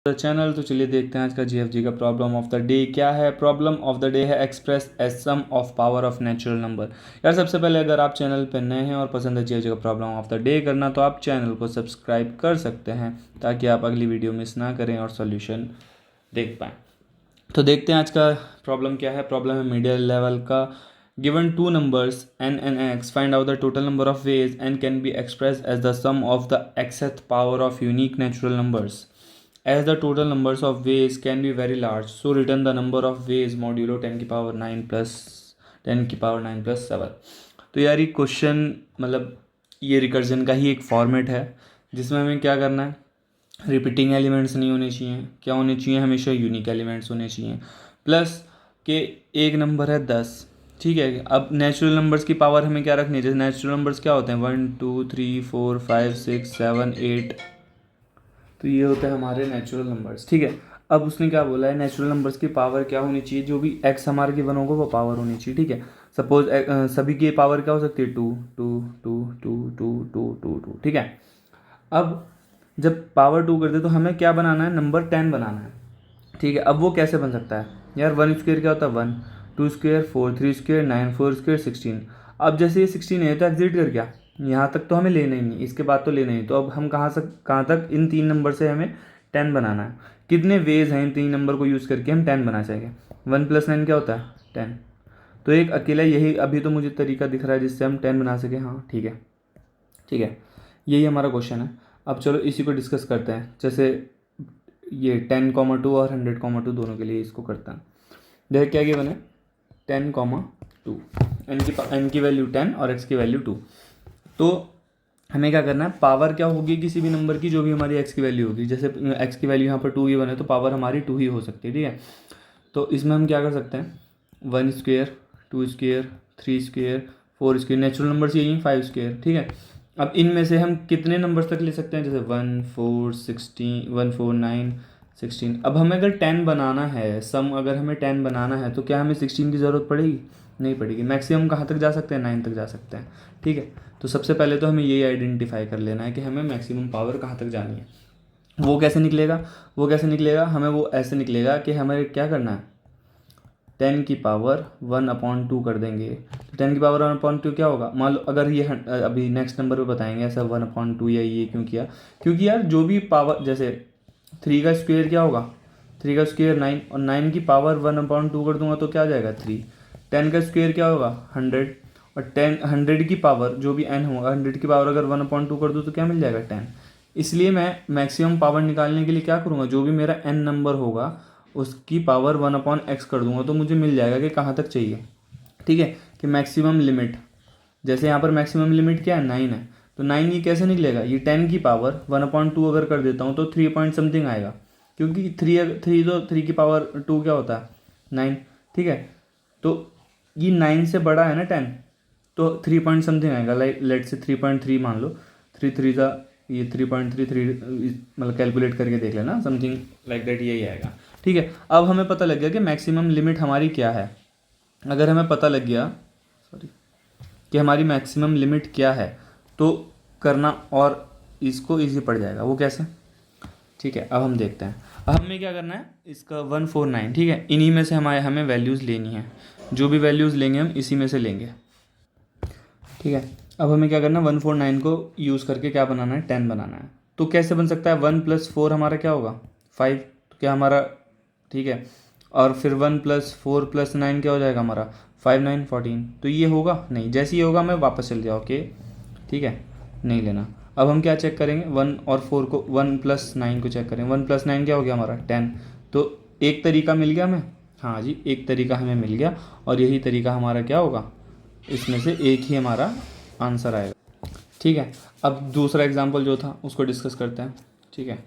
Channel. तो चलिए देखते हैं आज का जीएफजी का प्रॉब्लम ऑफ द डे क्या है। प्रॉब्लम ऑफ द डे है express as sum of power of natural number. यार सबसे पहले अगर आप चैनल पर नए हैं और पसंद है जीएफजी का प्रॉब्लम ऑफ द डे करना तो आप चैनल को सब्सक्राइब कर सकते हैं ताकि आप अगली वीडियो मिस ना करें और सॉल्यूशन देख पाएँ। तो देखते हैं आज का प्रॉब्लम क्या है। प्रॉब्लम है मिडिल लेवल का। Given two numbers n and x, find out the total number of ways n can be expressed as the sum of the xth power of unique natural numbers. As the total numbers of ways can be very large, so return the number of ways modulo 10 की power 9 plus 10 की power 9 plus 7। तो यार ये question मतलब ये recursion का ही एक format है जिसमें हमें क्या करना है, रिपीटिंग एलिमेंट्स नहीं होने चाहिए, क्या होने चाहिए, हमेशा यूनिक एलिमेंट्स होने चाहिए। प्लस के एक नंबर है 10, ठीक है। अब नेचुरल नंबर्स की पावर हमें क्या रखनी है, जैसे नेचुरल नंबर्स क्या होते हैं 1 2 3 4 5 6 7 8, तो ये होते हैं हमारे नेचुरल नंबर्स, ठीक है। अब उसने क्या बोला है, नेचुरल नंबर्स की पावर क्या होनी चाहिए, जो भी एक्स हमारे गिवन होगा वो पावर होनी चाहिए, ठीक है। सपोज सभी की पावर क्या हो सकती है 2 2 2 2 2 2 2 2, ठीक है। अब जब पावर 2 कर दे तो हमें क्या बनाना है, नंबर 10 बनाना है, ठीक है। अब वो कैसे बन सकता है यार, 1 स्क्वायर क्या होता है 1, 2 स्क्वायर 4, 3 स्क्वायर 9, 4 स्क्वायर 16। अब जैसे ये 16 है तो एग्जिट कर गया, यहाँ तक तो हमें लेना ही नहीं, इसके बाद तो लेना ही। तो अब हम कहाँ तक इन तीन नंबर से हमें 10 बनाना है। कितने वेज हैं इन तीन नंबर को यूज़ करके हम 10 बना सकेंगे। 1 + 9 क्या होता है 10, तो एक अकेला यही अभी तो मुझे तरीका दिख रहा है जिससे हम 10 बना सकें। हाँ ठीक है, ठीक है, यही हमारा क्वेश्चन है। अब चलो इसी को डिस्कस करते हैं। जैसे ये 10,2 और 100,2 दोनों के लिए इसको करता है। देख क्या गिवन है 10,2, एन की वैल्यू 10 और एक्स की वैल्यू 2। तो हमें क्या करना है, पावर क्या होगी किसी भी नंबर की, जो भी हमारी एक्स की वैल्यू होगी। जैसे एक्स की वैल्यू यहाँ पर 2 गिवन है तो पावर हमारी 2 ही हो सकती है, ठीक है। तो इसमें हम क्या कर सकते हैं, 1 square 2 square 3 square 4 square, natural numbers यही हैं 5 स्क्वायर, ठीक है। अब इनमें से हम कितने नंबर्स तक ले सकते हैं, जैसे 1 4 16 1 4 9 16। अब हमें अगर 10 बनाना है, सम अगर हमें 10 बनाना है तो क्या हमें 16 की ज़रूरत पड़ेगी, नहीं पड़ेगी। मैक्सिमम कहाँ तक जा सकते हैं, 9 तक जा सकते हैं, ठीक है। तो सबसे पहले तो हमें यही आइडेंटिफाई कर लेना है कि हमें मैक्सिमम पावर कहाँ तक जानी है। वो कैसे निकलेगा, वो कैसे निकलेगा, हमें वो ऐसे निकलेगा कि हमें क्या करना है, 10 की पावर 1/2 कर देंगे। तो 10 की पावर 1/2 क्या होगा, मान लो अगर ये अभी नेक्स्ट नंबर पे बताएंगे ऐसा 1/2 या ये क्यों किया, क्योंकि यार जो भी पावर, जैसे 3 का स्क्वायर क्या होगा, 3 का स्क्वायर 9, और 9 की पावर 1/2 कर दूंगा तो क्या आ जाएगा 3। 10 का स्क्वायर क्या होगा 100, और 100 की पावर जो भी n होगा 100 की पावर अगर 1/2 कर दूँ तो क्या मिल जाएगा 10। इसलिए मैं मैक्सिमम पावर निकालने के लिए क्या करूँगा, जो भी मेरा n नंबर होगा उसकी पावर 1/x कर दूंगा तो मुझे मिल जाएगा कि कहाँ तक चाहिए, ठीक है, कि मैक्सिमम लिमिट। जैसे यहाँ पर मैक्सिमम लिमिट क्या है 9 है, तो 9 ये कैसे निकलेगा, ये 10 की पावर 1/2 अगर कर देता हूँ तो 3 पॉइंट समथिंग आएगा, क्योंकि 3 की पावर 2 क्या होता है 9, ठीक है। तो ये 9 से बड़ा है ना 10, तो 3 पॉइंट समथिंग आएगा, लाइक लेट से 3.3 मान लो, 3 3 का ये 3.33, मतलब कैलकुलेट करके देख लेना, समथिंग लाइक दैट यही आएगा, ठीक है। अब हमें पता लग गया कि मैक्सिमम लिमिट हमारी क्या है। अगर हमें पता लग गया कि हमारी मैक्सिमम लिमिट क्या है तो करना और इसको इजी पड़ जाएगा। वो कैसे, ठीक है, अब हम देखते हैं। अब हमें क्या करना है, इसका 149, ठीक है, इन्हीं में से हमें वैल्यूज़ लेनी है। जो भी वैल्यूज़ लेंगे हम इसी में से लेंगे, ठीक है। अब हमें क्या करना है, 149 को यूज़ करके क्या बनाना है 10 बनाना है। तो कैसे बन सकता है, 1 + 4 हमारा क्या होगा 5, तो क्या हमारा, ठीक है, और फिर 1 + 4 + 9 क्या हो जाएगा हमारा 5 9 14। तो ये होगा नहीं, जैसे ही होगा मैं वापस चल जाओ, ओके, ठीक है, नहीं लेना। अब हम क्या चेक करेंगे, 1 और 4 को, 1 + 9 को चेक करें। 1 + 9 क्या हो गया हमारा 10। तो एक तरीका मिल गया हमें, हाँ जी एक तरीका हमें मिल गया, और यही तरीका हमारा क्या होगा, इसमें से एक ही हमारा आंसर आएगा, ठीक है। अब दूसरा एग्जाम्पल जो था उसको डिस्कस करते हैं, ठीक है।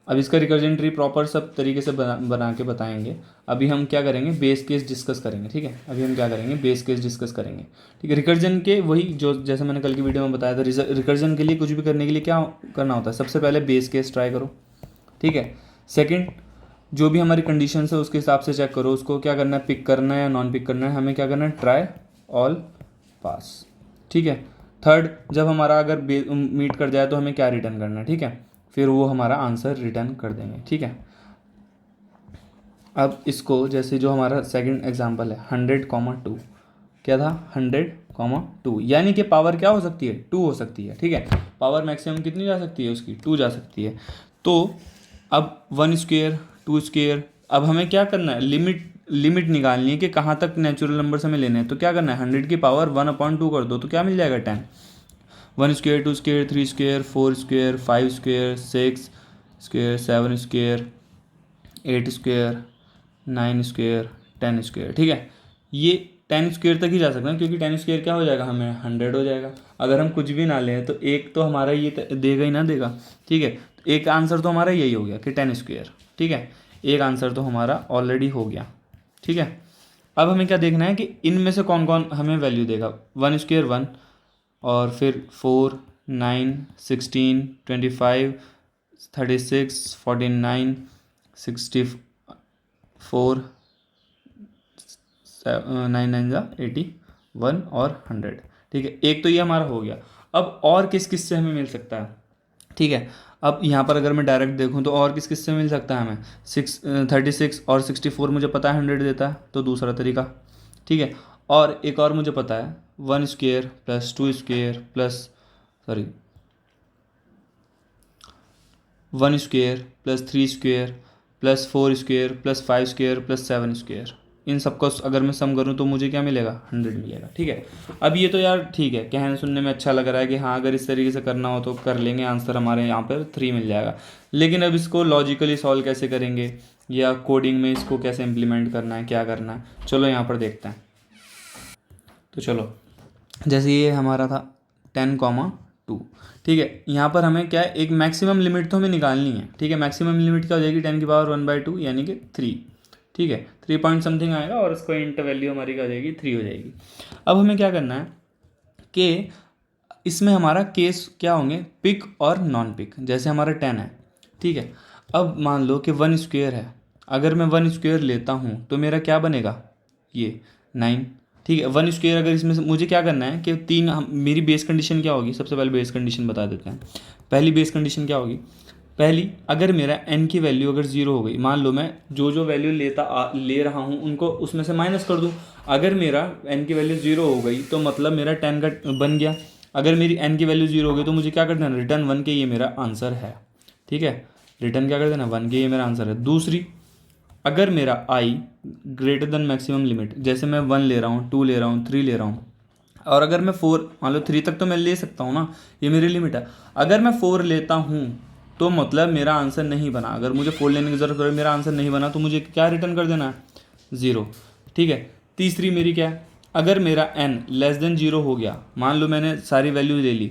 अब इसका रिकर्जन ट्री प्रॉपर सब तरीके से बना के बताएंगे। अभी हम क्या करेंगे, बेस केस डिस्कस करेंगे, ठीक है। अभी हम क्या करेंगे, बेस केस डिस्कस करेंगे, ठीक है। रिकर्जन के वही जो जैसे मैंने कल की वीडियो में बताया था, रिकर्जन के लिए कुछ भी करने के लिए क्या करना होता है, सबसे पहले बेस केस ट्राई करो, ठीक है। सेकेंड, जो भी हमारी कंडीशन है उसके हिसाब से चेक करो, उसको क्या करना है, पिक करना है या नॉन पिक करना है, हमें क्या करना है, ट्राई ऑल पास, ठीक है। थर्ड, जब हमारा अगर मीट कर जाए तो हमें क्या रिटर्न करना है, ठीक है। फिर वो हमारा आंसर रिटर्न कर देंगे, ठीक है। अब इसको जैसे जो हमारा सेकंड एग्जांपल है 100,2, क्या था 100,2, यानी कि पावर क्या हो सकती है 2 हो सकती है, ठीक है। पावर मैक्सिमम कितनी जा सकती है उसकी 2 जा सकती है। तो अब 1 स्क्वेयर 2 स्क्वेयर, अब हमें क्या करना है, लिमिट निकालनी है कि कहाँ तक नेचुरल नंबर से हमें लेने हैं। तो क्या करना है 100 की पावर 1/2 कर दो तो क्या मिल जाएगा 10। 1 square 2 square 3 square 4 square 5 square 6 square 7 square 8 square 9 square 10 square, ठीक है। ये 10 स्क्वेयर तक ही जा सकते हैं क्योंकि 10 स्क्वेयर क्या हो जाएगा हमें 100 हो जाएगा। अगर हम कुछ भी ना लें तो एक तो हमारा ये देगा ही ना देगा, ठीक है। तो एक आंसर तो हमारा यही हो गया कि 10 स्क्वेयर, ठीक है। एक आंसर तो हमारा ऑलरेडी हो गया, ठीक है। अब हमें क्या देखना है कि इनमें से कौन कौन हमें वैल्यू देगा। 1 स्क्वेयर 1, और फिर 4 9 16 25 36 49 64 9 9 जा 81 और 100, ठीक है। एक तो ये हमारा हो गया। अब और किस किस से हमें मिल सकता है, ठीक है। अब यहाँ पर अगर मैं डायरेक्ट देखूँ तो और किस किस से मिल सकता है हमें 36 और 64 मुझे पता है 100 देता है, तो दूसरा तरीका, ठीक है। और एक और मुझे पता है 1 square plus 2 square plus 1 square plus 3 square plus 4 square plus 5 square plus 7 square, इन सबको अगर मैं सम करूँ तो मुझे क्या मिलेगा 100 मिलेगा, ठीक है। अब ये तो यार ठीक है, कहने सुनने में अच्छा लग रहा है कि हाँ अगर इस तरीके से करना हो तो कर लेंगे, आंसर हमारे यहाँ पर 3 मिल जाएगा। लेकिन अब इसको लॉजिकली सॉल्व कैसे करेंगे या कोडिंग में इसको कैसे इम्प्लीमेंट करना है, क्या करना है, चलो यहाँ पर देखते हैं। तो चलो जैसे ये हमारा था 10,2, ठीक है। यहाँ पर हमें क्या है, एक मैक्सिमम लिमिट तो हमें निकालनी है, ठीक है। मैक्सिमम लिमिट क्या हो जाएगी 10 की पावर 1/2 यानी कि 3, ठीक है। 3 पॉइंट समथिंग आएगा और इसको इंट वैल्यू हमारी क्या हो जाएगी 3 हो जाएगी। अब हमें क्या करना है कि इसमें हमारा केस क्या होंगे, पिक और नॉन पिक। जैसे हमारा 10 है, ठीक है। अब मान लो कि 1 स्क्वेयर है, अगर मैं 1 स्क्वेयर लेता हूँ तो मेरा क्या बनेगा ये 9, ठीक है। 1 स्क्वेयर अगर इसमें से मुझे क्या करना है कि मेरी बेस कंडीशन क्या होगी, सबसे पहले बेस कंडीशन बता देते हैं। पहली बेस कंडीशन क्या होगी, पहली अगर मेरा n की वैल्यू अगर 0 हो गई, मान लो मैं जो वैल्यू ले रहा हूँ उनको उसमें से माइनस कर दूँ। अगर मेरा n की वैल्यू 0 हो गई तो मतलब मेरा 10 का बन गया। अगर मेरी n की वैल्यू 0 हो गई तो मुझे क्या कर देना, रिटर्न 1 के ये मेरा आंसर है, ठीक है। रिटर्न क्या कर देना 1 के ये मेरा आंसर है। दूसरी, अगर मेरा i greater than maximum limit, जैसे मैं 1 ले रहा हूँ 2 ले रहा हूँ 3 ले रहा हूँ, और अगर मैं 4 मान लो 3 तक तो मैं ले सकता हूँ ना, ये मेरी लिमिट है। अगर मैं 4 लेता हूँ तो मतलब मेरा आंसर नहीं बना। अगर मुझे 4 लेने की जरूरत पड़े मेरा आंसर नहीं बना तो मुझे क्या रिटर्न कर देना है 0, ठीक है। तीसरी मेरी क्या है, अगर मेरा n लेस देन 0 हो गया, मान लो मैंने सारी वैल्यू ले ली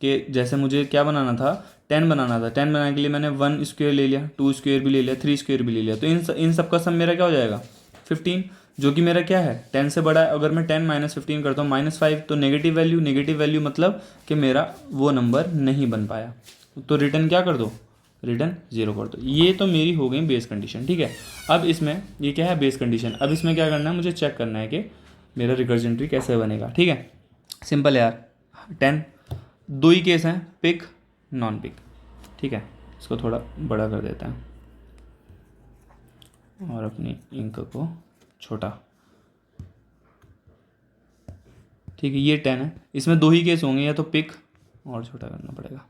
कि जैसे मुझे क्या बनाना था 10 बनाना था, 10 बनाने के लिए मैंने 1 स्क्वेयर ले लिया 2 स्क्वेयर भी ले लिया 3 स्क्वेयर भी ले लिया, तो इन सब का सम मेरा क्या हो जाएगा 15, जो कि मेरा क्या है 10 से बड़ा है। अगर मैं 10 माइनस 15 करता हूँ -5, तो नेगेटिव वैल्यू मतलब कि मेरा वो नंबर नहीं बन पाया, तो रिटर्न क्या कर दो, रिटर्न 0 कर दो। ये तो मेरी हो गई बेस कंडीशन, ठीक है। अब इसमें ये क्या है बेस कंडीशन, अब इसमें क्या करना है मुझे चेक करना है कि मेरा रिकर्जन ट्री कैसे बनेगा, ठीक है। सिंपल है यार, 10 दो ही केस हैं, पिक नॉन पिक, ठीक है। इसको थोड़ा बड़ा कर देते हैं और अपनी इंक को छोटा, ठीक है। ये 10 है, इसमें दो ही केस होंगे, या तो पिक और छोटा करना पड़ेगा,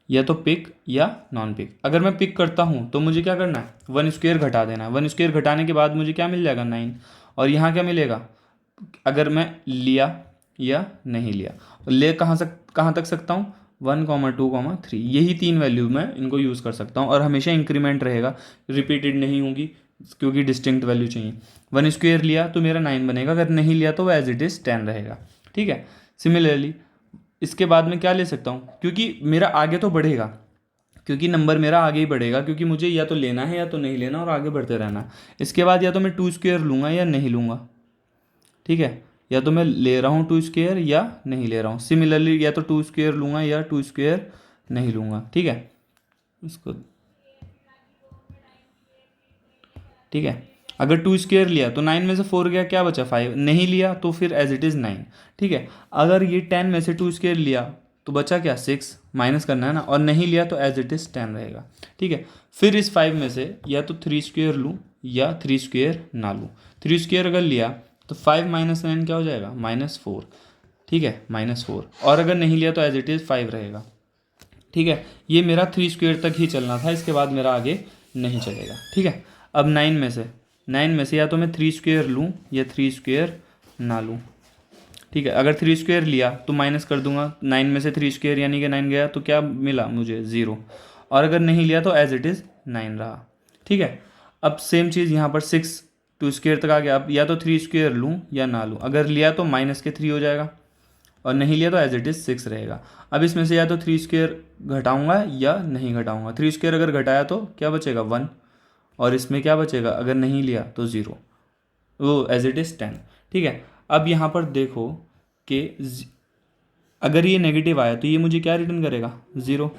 या तो पिक या नॉन पिक। अगर मैं पिक करता हूँ तो मुझे क्या करना है 1 स्क्वेयर घटा देना है। 1 स्क्वेयर घटाने के बाद मुझे क्या मिल जाएगा 9, और यहाँ क्या मिलेगा अगर मैं लिया या नहीं लिया। ले कहाँ तक सकता हूँ 1, 2, 3, यही 3 वैल्यू मैं इनको यूज़ कर सकता हूँ, और हमेशा इंक्रीमेंट रहेगा, रिपीटेड नहीं होंगी क्योंकि डिस्टिंक्ट वैल्यू चाहिए। 1 स्क्वेयर लिया तो मेरा 9 बनेगा, अगर नहीं लिया तो वो एज इट इज़ 10 रहेगा, ठीक है। सिमिलरली इसके बाद में क्या ले सकता हूँ, क्योंकि मेरा आगे तो बढ़ेगा, क्योंकि नंबर मेरा आगे ही बढ़ेगा, क्योंकि मुझे या तो लेना है या तो नहीं लेना और आगे बढ़ते रहना है। इसके बाद या तो मैं 2 स्क्वेयर लूँगा या नहीं लूँगा, ठीक है। या तो मैं ले रहा हूँ 2 स्क्वेयर या नहीं ले रहा हूँ। सिमिलरली या तो 2 स्क्वेयर लूँगा या 2 स्क्वेयर नहीं लूँगा, ठीक है। इसको ठीक है, अगर 2 स्क्वेयर लिया तो 9 में से 4 गया, क्या बचा 5, नहीं लिया तो फिर एज इट इज़ 9, ठीक है। अगर ये 10 में से 2 स्क्वेयर लिया तो बचा क्या 6, माइनस करना है ना, और नहीं लिया तो एज इट इज़ 10 रहेगा। ठीक है, फिर इस 5 में से या तो 3 स्क्वेयर लूँ या 3 स्क्वेयर ना लूँ। 3 स्क्वेयर अगर लिया तो 5 माइनस 9 क्या हो जाएगा, -4। ठीक है, -4, और अगर नहीं लिया तो एज इट इज़ 5 रहेगा। ठीक है, ये मेरा 3 स्क्वेयर तक ही चलना था, इसके बाद मेरा आगे नहीं चलेगा। ठीक है, अब 9 में से या तो मैं 3 स्क्वेयर लूँ या 3 स्क्वेयर ना लूँ। ठीक है, अगर 3 स्क्वेयर लिया तो माइनस कर दूंगा, 9 में से 3 स्क्वेयर यानी कि 9 गया तो क्या मिला मुझे 0, और अगर नहीं लिया तो एज इट इज़ 9 रहा। ठीक है, अब सेम चीज़ यहाँ पर 6 2 स्क्वेयर तक आ गया। अब या तो 3 स्क्वेयर लूँ या ना लूँ, अगर लिया तो -3 हो जाएगा और नहीं लिया तो एज इट इज़ 6 रहेगा। अब इसमें से या तो 3 स्क्वेयर घटाऊंगा या नहीं घटाऊंगा। 3 स्क्वेयर अगर घटाया तो क्या बचेगा 1, और इसमें क्या बचेगा अगर नहीं लिया तो 0, वो एज इट इज़ 10। ठीक है, अब यहाँ पर देखो कि अगर ये नेगेटिव आया तो ये मुझे क्या रिटर्न करेगा 0,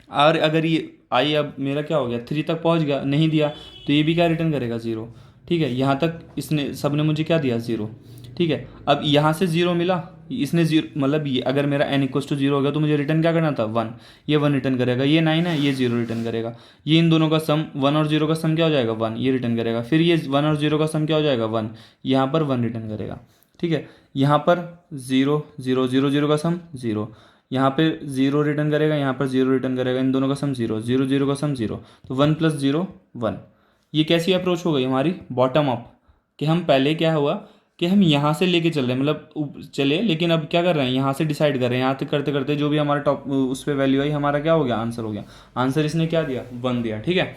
और अगर ये आई अब मेरा क्या हो गया 3 तक पहुँच गया, नहीं दिया तो ये भी क्या रिटर्न करेगा 0। ठीक है, यहाँ तक इसने सब ने मुझे क्या दिया 0। ठीक है, अब यहाँ से 0 मिला, इसने 0 मतलब ये अगर मेरा n इक्वस टू 0 हो गया तो मुझे रिटर्न क्या करना था 1, ये 1 रिटर्न करेगा। ये 9 है, ये 0 रिटर्न करेगा। ये इन दोनों का सम 1 और 0 का सम क्या हो जाएगा 1, ये रिटर्न करेगा। फिर ये 1 और 0 का सम क्या हो जाएगा 1, यहाँ पर 1 रिटर्न करेगा। ठीक है, यहाँ पर 0 0 0 0 का सम 0, यहाँ पे 0 रिटर्न करेगा, यहाँ पर 0 रिटर्न करेगा, इन दोनों का सम 0 0 0 का सम 0, तो 1 + 0 1। ये कैसी अप्रोच हो गई हमारी बॉटम अप, कि हम पहले क्या हुआ कि हम यहाँ से लेके चल रहे हैं, मतलब चले, लेकिन अब क्या कर रहे हैं यहाँ से डिसाइड कर रहे हैं। यहाँ तक करते करते जो भी हमारा टॉप उस पर वैल्यू आई हमारा क्या हो गया आंसर हो गया। आंसर इसने क्या दिया 1 दिया। ठीक है,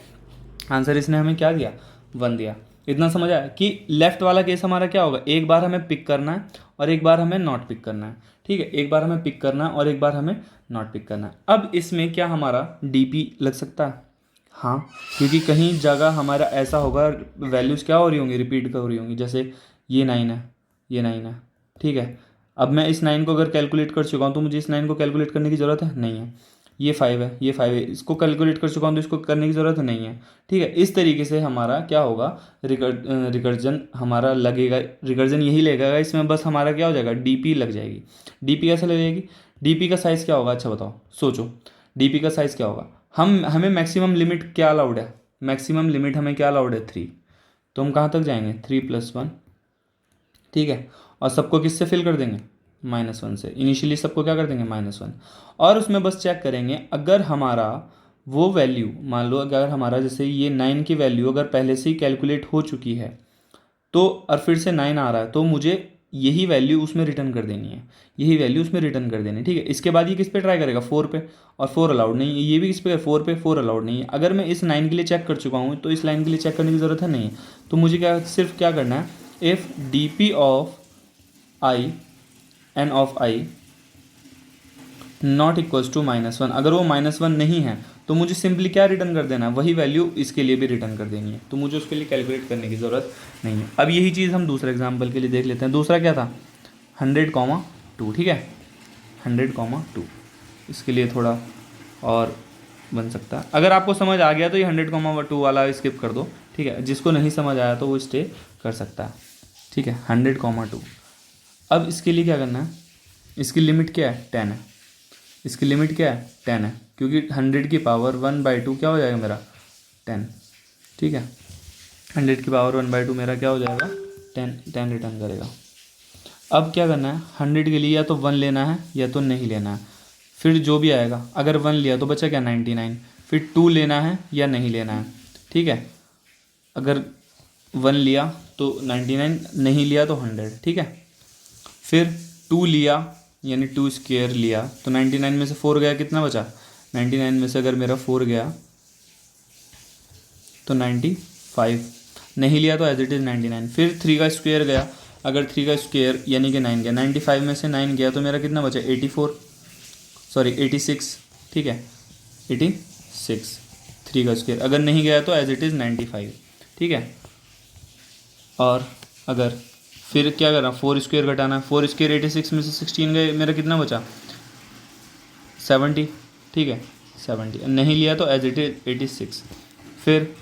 आंसर इसने हमें क्या दिया 1 दिया। इतना समझ आया कि लेफ्ट वाला केस हमारा क्या होगा, एक बार हमें पिक करना है और एक बार हमें नॉट पिक करना है। ठीक है, एक बार हमें पिक करना है और एक बार हमें नॉट पिक करना है। अब इसमें क्या हमारा डीपी लग सकता है, हाँ, क्योंकि कहीं जगह हमारा ऐसा होगा वैल्यूज़ क्या हो रही होंगी रिपीट हो रही होंगी, जैसे ये 9 है, ये 9 है। ठीक है, अब मैं इस 9 को अगर कैलकुलेट कर चुका हूँ तो मुझे इस 9 को कैलकुलेट करने की ज़रूरत है नहीं है। ये 5 है, ये 5 है, इसको कैलकुलेट कर चुका हूँ तो इसको करने की ज़रूरत नहीं है। ठीक है, इस तरीके से हमारा क्या होगा रिकर्जन हमारा लगेगा, रिकर्जन यही लगेगा, इसमें बस हमारा क्या हो जाएगा डीपी लग जाएगी। डीपी कैसे लग जाएगी, डीपी का साइज़ क्या होगा, अच्छा बताओ सोचो, डीपी का साइज़ क्या होगा। हमें मैक्सिमम लिमिट क्या अलाउड है, मैक्सिमम लिमिट हमें क्या अलाउड है 3, तो हम कहाँ तक जाएंगे 3 + 1। ठीक है, और सबको किससे फिल कर देंगे -1 से, इनिशियली सबको क्या कर देंगे -1, और उसमें बस चेक करेंगे अगर हमारा वो वैल्यू, मान लो अगर हमारा जैसे ये 9 की वैल्यू अगर पहले से ही कैलकुलेट हो चुकी है तो और फिर से 9 आ रहा है तो मुझे यही वैल्यू उसमें रिटर्न कर देनी है, यही वैल्यू उसमें रिटर्न कर देनी है। ठीक है, इसके बाद ये किस पे ट्राई करेगा 4 पे, और 4 अलाउड नहीं है। ये भी किस पे 4 पे, 4 अलाउड नहीं है। अगर मैं इस 9 के लिए चेक कर चुका हूँ तो इस लाइन के लिए चेक करने की ज़रूरत है नहीं है। तो मुझे क्या सिर्फ क्या करना है, if D P of I N of I not equals to -1, अगर वो -1 नहीं है तो मुझे सिंपली क्या रिटर्न कर देना है, वही वैल्यू इसके लिए भी रिटर्न कर देनी है, तो मुझे उसके लिए कैलकुलेट करने की ज़रूरत नहीं है। अब यही चीज़ हम दूसरे एग्जाम्पल के लिए देख लेते हैं। दूसरा क्या था 100,2। ठीक है, 100,2 इसके लिए थोड़ा और बन सकता है। अगर आपको समझ आ गया तो ये 100,2 वाला स्किप कर दो। ठीक है, जिसको नहीं समझ आया तो वो स्टे कर सकता है। ठीक है, 100,2। अब इसके लिए क्या करना है, इसकी लिमिट क्या है 10 है, इसकी लिमिट क्या है 10 है, क्योंकि 100 की पावर 1/2 क्या हो जाएगा मेरा 10। ठीक है, 100 की पावर 1/2 मेरा क्या हो जाएगा 10 रिटर्न करेगा। अब क्या करना है 100 के लिए या तो 1 लेना है या तो नहीं लेना है, फिर जो भी आएगा, अगर 1 लिया तो बचा क्या 99, फिर 2 लेना है या नहीं लेना है। ठीक है, अगर 1 लिया तो 99, नहीं लिया तो 100। ठीक है, फिर 2 लिया यानी 2 स्क्वेयर लिया तो 99 में से 4 गया, कितना बचा 99 में से अगर मेरा 4 गया तो 95, नहीं लिया तो एज इट इज़ 99। फिर 3 का स्क्वेयर गया, अगर 3 का स्क्वेयर यानी कि 9 गया, 95 में से 9 गया तो मेरा कितना बचा 86। ठीक है, 86, 3 का स्क्वेयर अगर नहीं गया तो एज इट इज़ 95। ठीक है, और अगर फिर क्या करना 4 स्क्वेयर घटाना है, 4 स्क्वेयर 86 में से 16 गए, मेरा कितना बचा 70। ठीक है, 70 नहीं लिया तो एज इट इज 86। फिर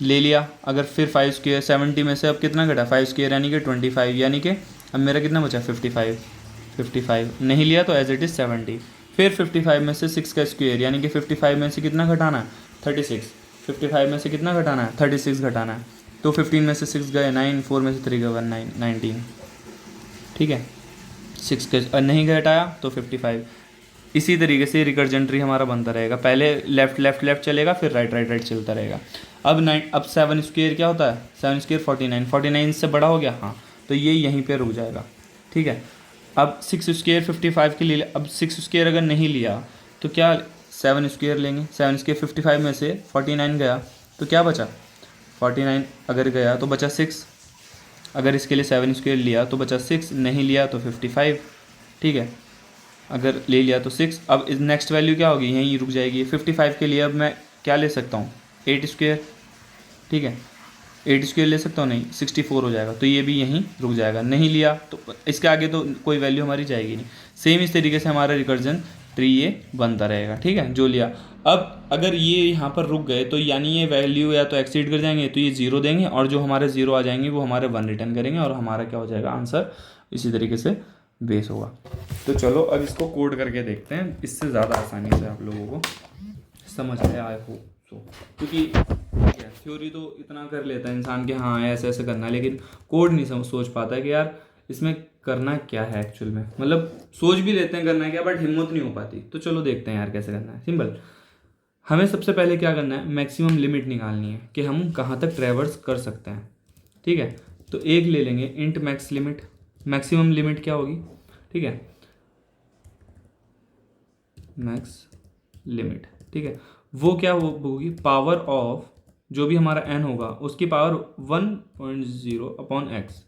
ले लिया, अगर फिर 5 स्क्वेयर 70 में से अब कितना घटा 5 स्क्वेयर यानी कि 25, यानी कि अब मेरा कितना बचा 55 नहीं लिया तो एज इट इज़ 70। फिर 55 में से 6 का स्क्वायर, यानी कि 55 में से कितना घटाना है, 36। 55 में से कितना घटाना है, 36 घटाना है। तो 15 में से 6 गए 9, 4 में से 3 गए 1, 9, 19। ठीक है, 6 के नहीं घटाया तो 55। इसी तरीके से रिकर्जन ट्री हमारा बनता रहेगा, पहले लेफ्ट लेफ्ट लेफ्ट चलेगा, फिर राइट राइट राइट चलता रहेगा। अब 7 स्क्वायर क्या होता है, 7 स्क्वायर 49, 49 से बड़ा हो गया, हाँ, तो ये यहीं पे रुक जाएगा। ठीक है, अब 6 स्क्वायर 55 के लिए, अब 6 स्क्वायर अगर नहीं लिया तो क्या 7 स्क्वायर लेंगे। 7 स्क्वायर 55 में से 49 गया तो क्या बचा, 49 अगर गया तो बचा 6। अगर इसके लिए 7 स्क्वायर लिया तो बचा 6, नहीं लिया तो 55। ठीक है, अगर ले लिया तो 6। अब इस नेक्स्ट वैल्यू क्या होगी, यहीं रुक जाएगी। 55 के लिए अब मैं क्या ले सकता हूँ, 8 स्क्वायर। ठीक है, 8 स्क्वायर ले सकता हूँ, नहीं 64 हो जाएगा, तो ये भी यहीं रुक जाएगा। नहीं लिया तो इसके आगे तो कोई वैल्यू हमारी जाएगी नहीं। सेम इस तरीके से हमारा रिकर्जन ट्री ये बनता रहेगा। ठीक है, जो लिया। अब अगर ये यहाँ पर रुक गए तो यानी ये वैल्यू या तो एक्सीड कर जाएंगे तो ये 0 देंगे, और जो हमारे 0 आ जाएंगे वो हमारे 1 रिटर्न करेंगे, और हमारा क्या हो जाएगा, आंसर इसी तरीके से बेस होगा। तो चलो अब इसको कोड करके देखते हैं, इससे ज़्यादा आसानी से आप लोगों को समझ आया आई होप सो। क्योंकि थ्योरी तो इतना कर लेता है इंसान कि हाँ ऐसे ऐसे करना है, लेकिन कोड नहीं सोच पाता है कि यार इसमें करना क्या है एक्चुअल में। मतलब सोच भी लेते हैं करना है क्या, बट हिम्मत नहीं हो पाती। तो चलो देखते हैं यार कैसे करना है। सिंपल, हमें सबसे पहले क्या करना है, मैक्सिमम लिमिट निकालनी है कि हम कहाँ तक ट्रैवर्स कर सकते हैं। ठीक है, तो एक ले लेंगे int max limit. Maximum limit क्या होगी, ठीक है, मैक्स लिमिट। ठीक है, वो क्या होगी, पावर ऑफ जो भी हमारा n होगा उसकी पावर 1.0 अपॉन एक्स।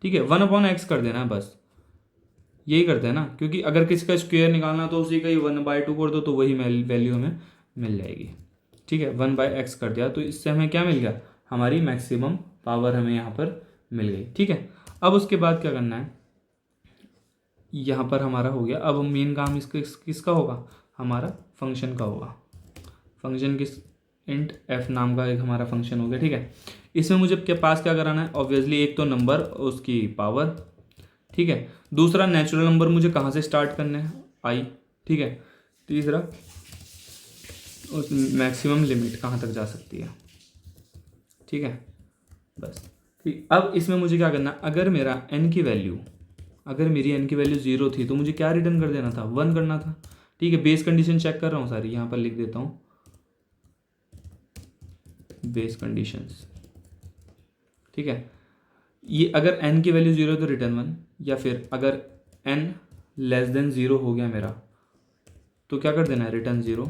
ठीक है, 1 अपॉन एक्स कर देना है बस, यही करते हैं ना, क्योंकि अगर किसी का स्क्वायर निकालना तो उसी का ही 1/2 कर दो तो वही वैल्यू हमें मिल जाएगी। ठीक है, 1/x कर दिया तो इससे हमें क्या मिल गया, हमारी मैक्सिमम पावर हमें यहाँ पर मिल गई। ठीक है, अब उसके बाद क्या करना है, यहाँ पर हमारा हो गया। अब मेन काम किसका होगा, हमारा फंक्शन का होगा। फंक्शन किस, इंट एफ नाम का एक हमारा फंक्शन हो गया। ठीक है, इसमें मुझे के पास क्या कराना है, ऑब्वियसली एक तो नंबर उसकी पावर। ठीक है, दूसरा नेचुरल नंबर मुझे कहाँ से स्टार्ट करने हैं, आई। ठीक है, तीसरा उस मैक्सिमम लिमिट कहाँ तक जा सकती है। ठीक है, बस ठीक। अब इसमें मुझे क्या करना है, अगर मेरा n की वैल्यू, अगर मेरी n की वैल्यू 0 थी तो मुझे क्या रिटर्न कर देना था, 1 करना था। ठीक है, बेस कंडीशन चेक कर रहा हूँ सारी, यहाँ पर लिख देता हूँ बेस कंडीशंस। ठीक है, ये अगर n की वैल्यू 0 तो रिटर्न 1, या फिर अगर n लेस देन 0 हो गया मेरा तो क्या कर देना है, रिटर्न 0।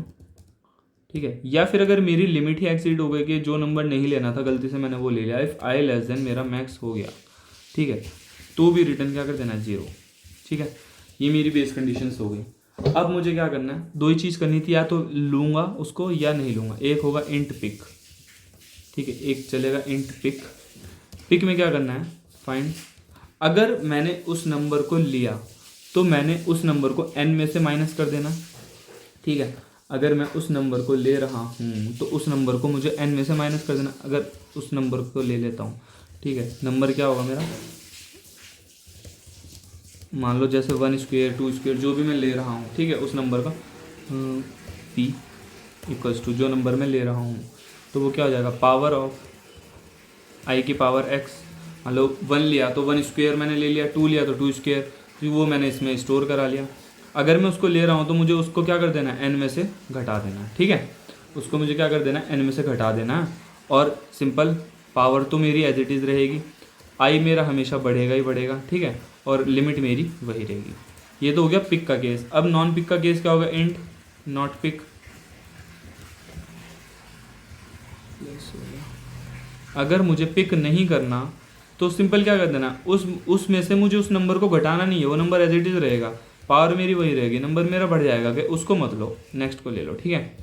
ठीक है, या फिर अगर मेरी लिमिट ही एक्सीड हो गई कि जो नंबर नहीं लेना था गलती से मैंने वो ले लिया, इफ़ आई लेस देन मेरा मैक्स हो गया, ठीक है, तो भी रिटर्न क्या कर देना है, 0। ठीक है, ये मेरी बेस कंडीशंस हो गई। अब मुझे क्या करना है, दो ही चीज़ करनी थी, या तो लूँगा उसको या नहीं लूँगा। एक होगा इंट पिक, ठीक है, एक चलेगा इंट पिक। पिक में क्या करना है, फाइंड, अगर मैंने उस नंबर को लिया तो मैंने उस नंबर को n में से माइनस कर देना। ठीक है, अगर मैं उस नंबर को ले रहा हूँ तो उस नंबर को मुझे n में से माइनस कर देना। अगर उस नंबर को ले लेता हूँ, ठीक है, नंबर क्या होगा मेरा, मान लो जैसे 1 स्क्वायर 2 स्क्वायर जो भी मैं ले रहा हूँ, ठीक है, उस नंबर का p इक्वल्स टू जो नंबर मैं ले रहा हूँ तो वो क्या हो जाएगा, पावर ऑफ i की पावर x। मान लो 1 लिया तो 1 स्क्वायर मैंने ले लिया, 2 लिया तो 2 स्क्वायर, तो वो मैंने इसमें स्टोर करा लिया। अगर मैं उसको ले रहा हूँ तो मुझे उसको क्या कर देना है, n में से घटा देना है। ठीक है, उसको मुझे क्या कर देना है, n में से घटा देना है। और सिंपल, पावर तो मेरी एज इट इज़ रहेगी, i मेरा हमेशा बढ़ेगा ही बढ़ेगा। ठीक है, और लिमिट मेरी वही रहेगी। ये तो हो गया पिक का केस। अब नॉन पिक का केस क्या होगा, इंट नॉट पिक। अगर मुझे पिक नहीं करना तो सिंपल क्या कर देना, उसमें से मुझे उस नंबर को घटाना नहीं है, वो नंबर एज इट इज़ रहेगा, पावर मेरी वही रहेगी, नंबर मेरा बढ़ जाएगा कि उसको मत लो, नेक्स्ट को ले लो। ठीक है,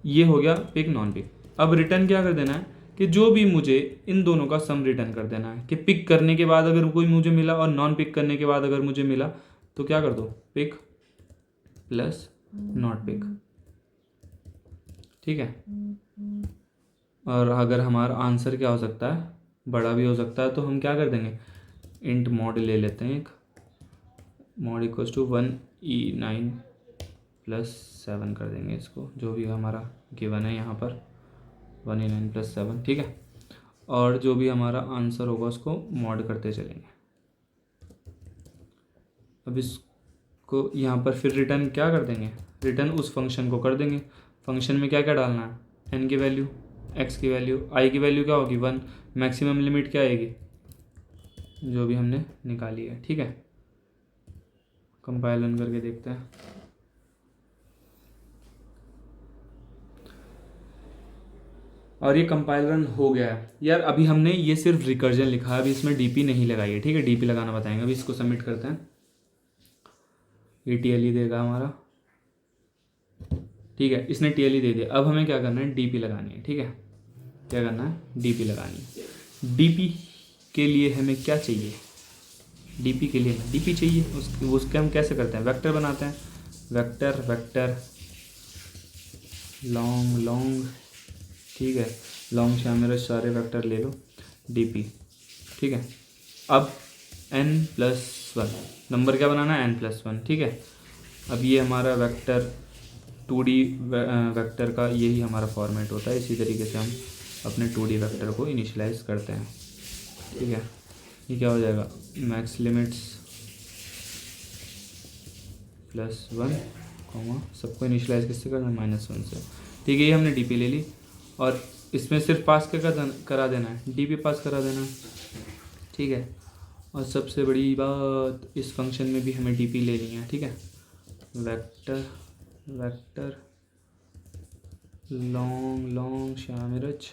ये हो गया पिक नॉन पिक। अब रिटर्न क्या कर देना है कि जो भी मुझे इन दोनों का सम रिटर्न कर देना है, कि पिक करने के बाद अगर कोई मुझे मिला और नॉन पिक करने के बाद अगर मुझे मिला तो क्या कर दो, पिक प्लस नॉट पिक। ठीक है, और अगर हमारा आंसर क्या हो सकता है, बड़ा भी हो सकता है, तो हम क्या कर देंगे, इंट मॉड ले लेते हैं, एक mod equals to 1e9 plus 7 कर देंगे इसको, जो भी हमारा गिवन है यहाँ पर 1 प्लस 7, ठीक है। और जो भी हमारा आंसर होगा उसको मॉड करते चलेंगे। अब इसको यहाँ पर फिर रिटर्न क्या कर देंगे, रिटर्न उस फंक्शन को कर देंगे। फंक्शन में क्या क्या डालना है, n की वैल्यू, x की वैल्यू, i की वैल्यू क्या होगी 1, मैक्सिमम लिमिट क्या आएगी जो भी हमने निकाली है, ठीक है। कंपाइल रन करके देखते हैं। और ये कंपाइल रन हो गया है यार। अभी हमने ये सिर्फ रिकर्जन लिखा है, अभी इसमें डीपी नहीं लगाई है, ठीक है। डीपी लगाना बताएंगे। अभी इसको सबमिट करते हैं। ये टीएलई देगा हमारा, ठीक है। इसने टीएलई दे दिया। अब हमें क्या करना है, डीपी लगानी है, ठीक है। क्या करना है, डीपी लगानी है। डीपी के लिए हमें क्या चाहिए, डीपी के लिए डीपी चाहिए। उसके हम कैसे करते हैं, वेक्टर बनाते हैं। वेक्टर वेक्टर लॉन्ग लॉन्ग, ठीक है। लॉन्ग से मेरे सारे वेक्टर ले लो, डीपी, ठीक है। अब n+1 नंबर क्या बनाना है, n+1, ठीक है। अब ये हमारा वेक्टर 2D वेक्टर का यही हमारा फॉर्मेट होता है। इसी तरीके से हम अपने 2D वेक्टर को इनिशियलाइज करते हैं, ठीक है। ये क्या हो जाएगा, मैक्स लिमिट्स +1, सबको इनिशियलाइज किससे करना है, -1 से, ठीक है। ये हमने डीपी ले ली और इसमें सिर्फ पास क्या करा देना है, डीपी पास करा देना है, ठीक है। और सबसे बड़ी बात, इस फंक्शन में भी हमें डीपी लेनी है, ठीक है। वेक्टर वेक्टर लॉन्ग लॉन्ग शामिरज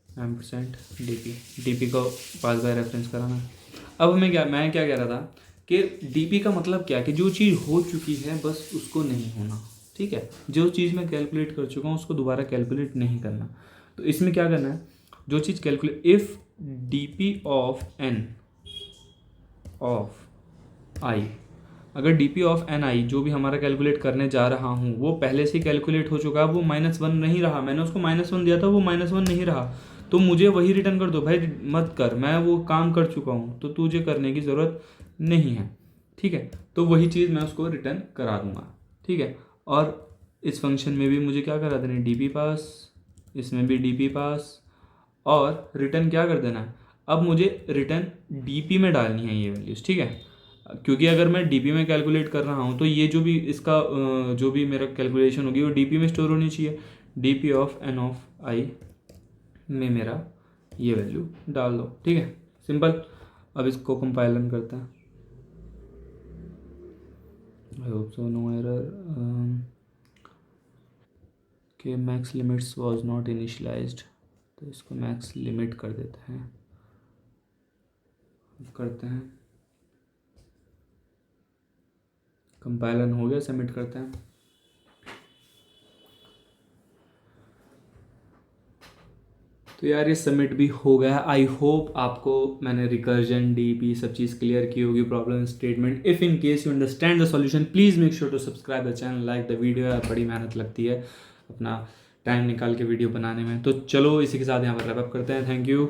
%dp, डीपी को पास बाय रेफरेंस कराना। अब हमें मैं क्या कह रहा था कि डीपी का मतलब क्या, कि जो चीज़ हो चुकी है बस उसको नहीं होना, ठीक है। जो चीज़ मैं कैलकुलेट कर चुका हूँ उसको दोबारा कैलकुलेट नहीं करना। तो इसमें क्या करना है, जो चीज़ calculate, if DP of n of i, अगर डीपी ऑफ एन आई जो भी हमारा कैलकुलेट करने जा रहा हूँ वो पहले से कैलकुलेट हो चुका है, वो -1 नहीं रहा, मैंने उसको -1 दिया था, वो -1 नहीं रहा, तो मुझे वही रिटर्न कर दो भाई, मत कर, मैं वो काम कर चुका हूँ तो तुझे करने की ज़रूरत नहीं है, ठीक है। तो वही चीज़ मैं उसको रिटर्न करा दूँगा, ठीक है। और इस फंक्शन में भी मुझे क्या करा देना है, डीपी पास, इसमें भी डीपी पास, और रिटर्न क्या कर देना है, अब मुझे रिटर्न डीपी में डालनी है ये वैल्यूज़, ठीक है। क्योंकि अगर मैं डीपी में कैलकुलेट कर रहा हूँ तो ये जो भी इसका जो भी मेरा कैलकुलेशन होगी वो डीपी में स्टोर होनी चाहिए। DP of n of i में मेरा ये वैल्यू डाल दो, ठीक है, सिंपल। अब इसको कंपाइलन करते हैं। I hope so no error के max limits was not initialised, तो इसको मैक्स लिमिट कर देते हैं, करते हैं। कंपाइलन हो गया, सबमिट करते हैं। तो यार ये सबमिट भी हो गया। आई होप आपको मैंने रिकर्जन डीपी सब चीज़ क्लियर की होगी, problem statement. If in case you understand the solution please make sure to subscribe the channel, like the video. यार बड़ी मेहनत लगती है अपना टाइम निकाल के वीडियो बनाने में। तो चलो इसी के साथ यहाँ पर रैप अप करते हैं। Thank you.